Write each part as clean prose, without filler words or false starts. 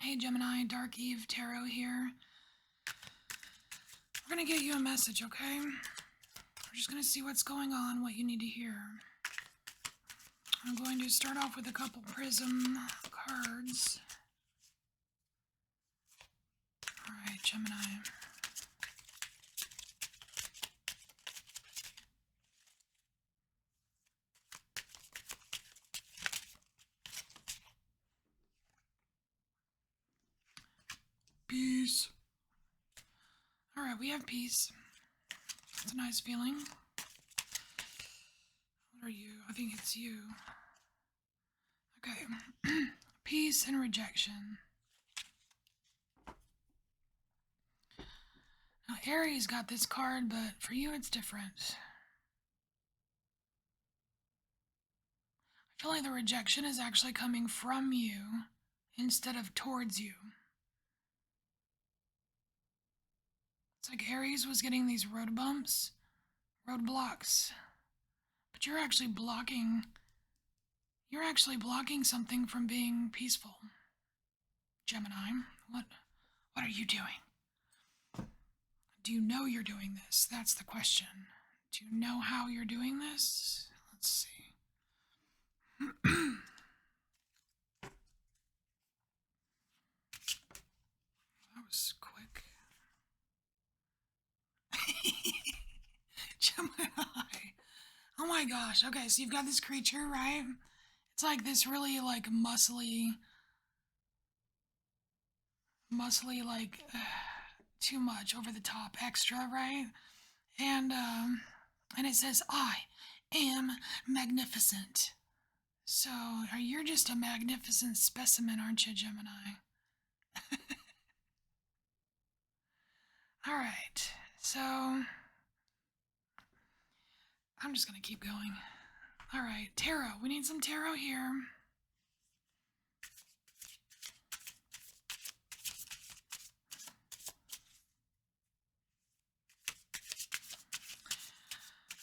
Hey Gemini, Dark Eve Tarot here. We're gonna get you a message, okay? We're just gonna see what's going on, what you need to hear. I'm going to start off with a couple prism cards. Alright, Gemini. Peace. Alright, we have peace. It's a nice feeling. What are you? I think it's you. Okay. Peace and rejection. Now, Aries got this card, but for you it's different. I feel like the rejection is actually coming from you instead of towards you. It's like Aries was getting these road bumps, roadblocks, but you're actually blocking something from being peaceful. Gemini, what are you doing? Do you know you're doing this? That's the question. Do you know how you're doing this? Let's see. That was quick. Gemini. Oh my gosh. Okay, so you've got this creature, right? It's like this really like muscly like too much over the top extra, right? And it says I am magnificent. So you're just a magnificent specimen, aren't you, Gemini? All right. So I'm just going to keep going. All right, tarot. We need some tarot here.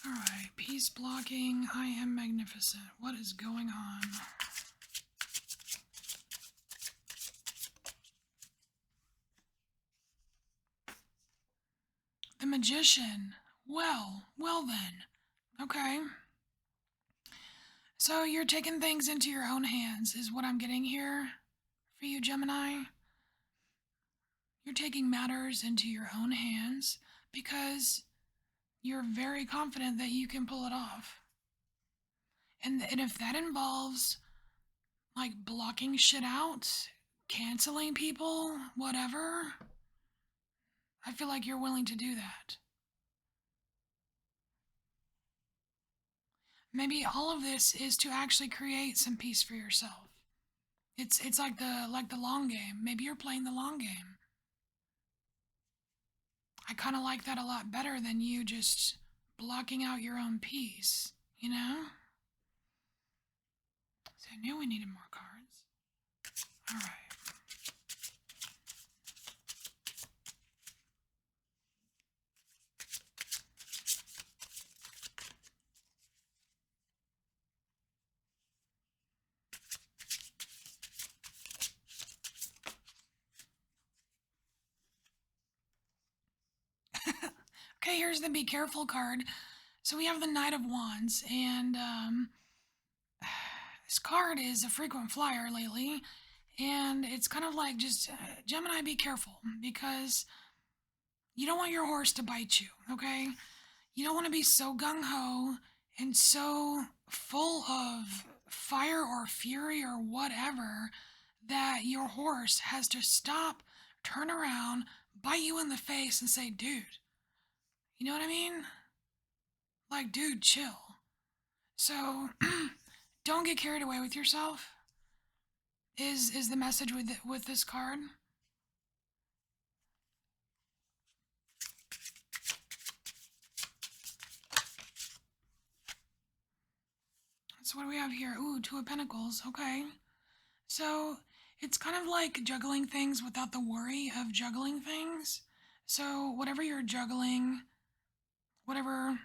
All right, peace blocking. I am magnificent. What is going on? The Magician. Well then. Okay. So you're taking things into your own hands, is what I'm getting here for you, Gemini. You're taking matters into your own hands because you're very confident that you can pull it off. And if that involves like blocking shit out, canceling people, whatever, I feel like you're willing to do that. Maybe all of this is to actually create some peace for yourself. It's like the long game. Maybe you're playing the long game. I kind of like that a lot better than you just blocking out your own peace, you know? So I knew we needed more cards. All right. Okay, here's the Be Careful card. So we have the Knight of Wands, and this card is a frequent flyer lately, and it's kind of like just Gemini, be careful because you don't want your horse to bite you, okay? You don't want to be so gung ho and so full of fire or fury or whatever that your horse has to stop, turn around, bite you in the face, and say, dude, you know what I mean? Like, dude, chill. So, don't get carried away with yourself. Is the message with this card? So what do we have here? Ooh, Two of Pentacles. Okay. So it's kind of like juggling things without the worry of juggling things. So whatever you're juggling, whatever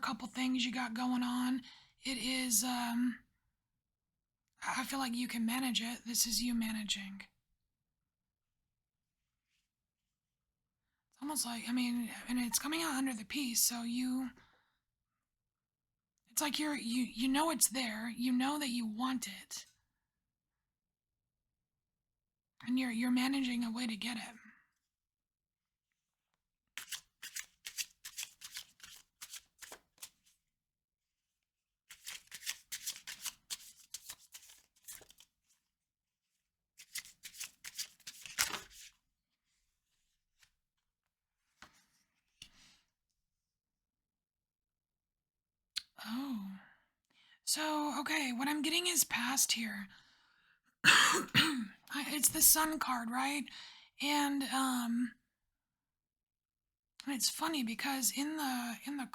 couple things you got going on, it is I feel like you can manage it. This is you managing. almost like, I mean, and it's coming out under the piece, so it's like you know it's there, you know that you want it, and you're managing a way to get it. Oh. So, okay, what I'm getting is past here. It's the sun card, right? And and it's funny because in the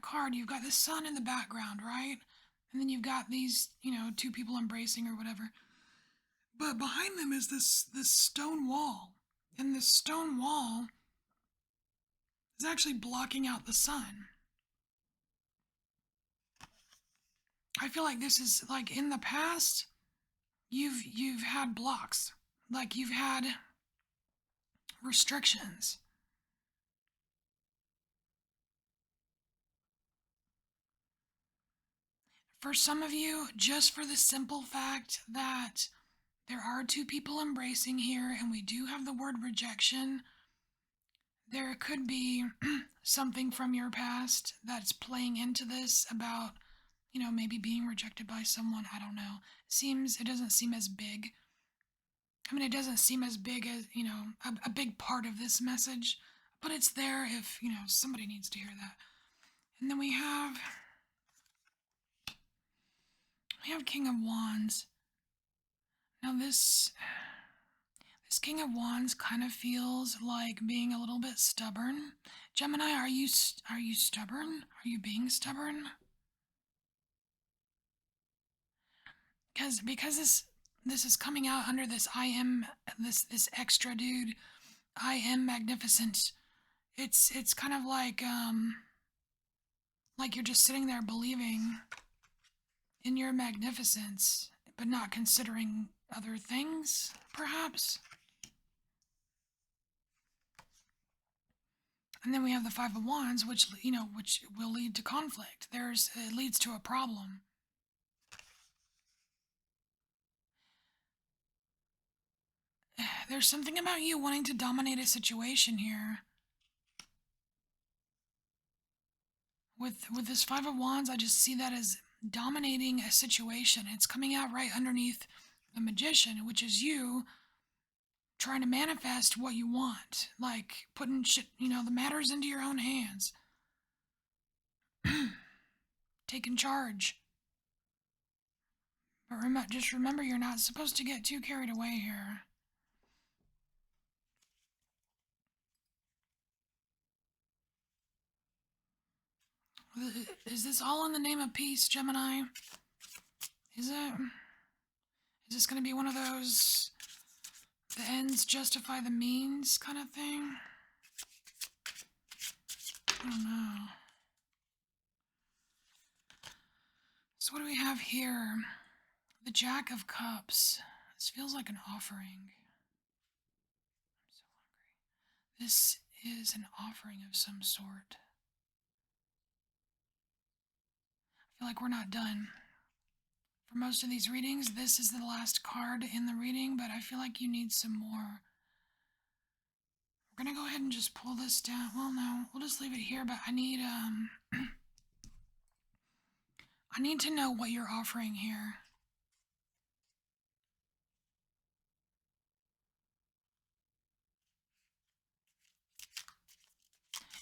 card you've got the sun in the background, right? And then you've got these, two people embracing or whatever. But behind them is this stone wall. And this stone wall is actually blocking out the sun. I feel like this is like in the past you've had blocks. Like you've had restrictions. For some of you, just for the simple fact that there are two people embracing here and we do have the word rejection, there could be something from your past that's playing into this about, maybe being rejected by someone. I don't know. It doesn't seem as big. I mean, it doesn't seem as big as, a big part of this message, but it's there if, somebody needs to hear that. And then we have King of Wands. Now this King of Wands kind of feels like being a little bit stubborn. Gemini, are you stubborn? Are you being stubborn? Because this is coming out under this I am this extra dude. I am magnificent. It's kind of like you're just sitting there believing in your magnificence, but not considering other things, perhaps. And then we have the Five of Wands, which will lead to conflict. It leads to a problem. There's something about you wanting to dominate a situation here. With this Five of Wands, I just see that as dominating a situation. It's coming out right underneath the Magician, which is you trying to manifest what you want, like putting shit, the matters into your own hands. Taking charge. But just remember, you're not supposed to get too carried away here. Is this all in the name of peace, Gemini? Is it? Is this going to be one of those the ends justify the means kind of thing? I don't know. So what do we have here? The Jack of Cups. This feels like an offering. I'm so hungry. This is an offering of some sort. I feel like we're not done. For most of these readings, this is the last card in the reading, but I feel like you need some more. We're gonna go ahead and just pull this down. Well, no, we'll just leave it here, but I need I need to know what you're offering here.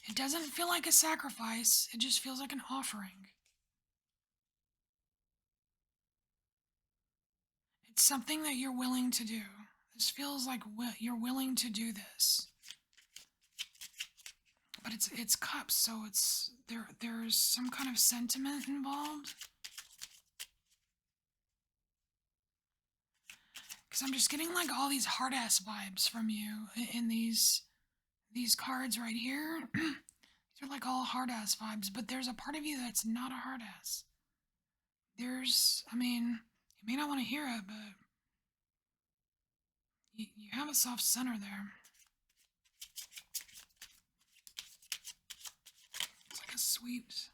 It doesn't feel like a sacrifice, it just feels like an offering. It's something that you're willing to do. This feels like you're willing to do this. But it's cups, so there's some kind of sentiment involved. Because I'm just getting like all these hard ass vibes from you in these cards right here. These are like all hard ass vibes, but there's a part of you that's not a hard ass. I mean, you may not want to hear it, but you have a soft center there. sweet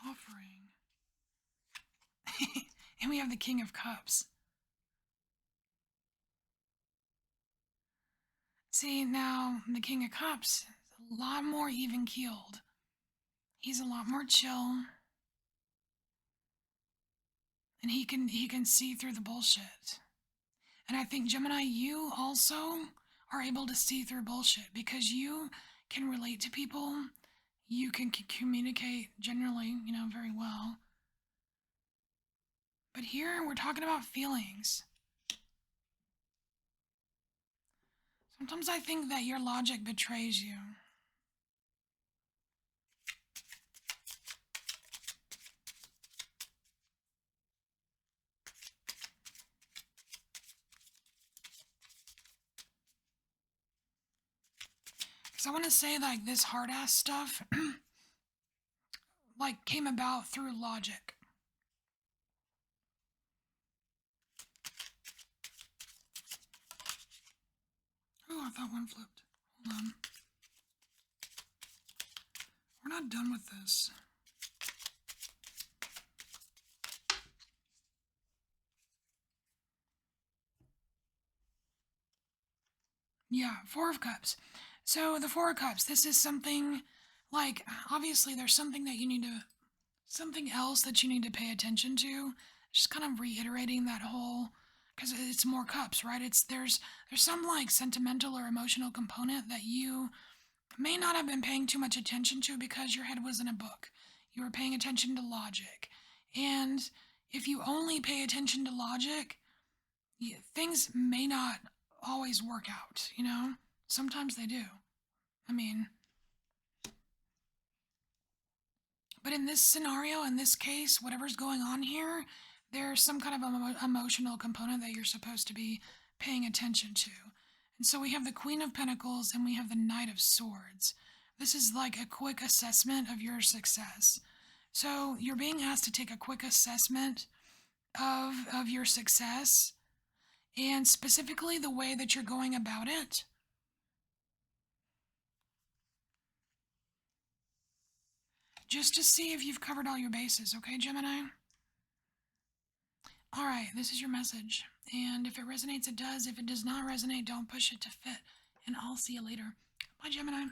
offering. And we have the King of Cups. See, now the King of Cups is a lot more even-keeled. He's a lot more chill. And he can see through the bullshit. And I think, Gemini, you also are able to see through bullshit because you can relate to people. You can communicate generally, very well. But here we're talking about feelings. Sometimes I think that your logic betrays you. Because I want to say, like, this hard-ass stuff, like, came about through logic. Oh, I thought one flipped. Hold on. We're not done with this. Yeah, Four of Cups. So the Four of Cups, this is something, like, obviously there's something else that you need to pay attention to. Just kind of reiterating that whole, because it's more cups, right? There's some, like, sentimental or emotional component that you may not have been paying too much attention to because your head was in a book. You were paying attention to logic. And if you only pay attention to logic, things may not always work out, Sometimes they do. I mean, but in this scenario, in this case, whatever's going on here, there's some kind of emotional component that you're supposed to be paying attention to. And so we have the Queen of Pentacles and we have the Knight of Swords. This is like a quick assessment of your success. So you're being asked to take a quick assessment of your success and specifically the way that you're going about it. Just to see if you've covered all your bases, okay, Gemini? All right, this is your message. And if it resonates, it does. If it does not resonate, don't push it to fit. And I'll see you later. Bye, Gemini.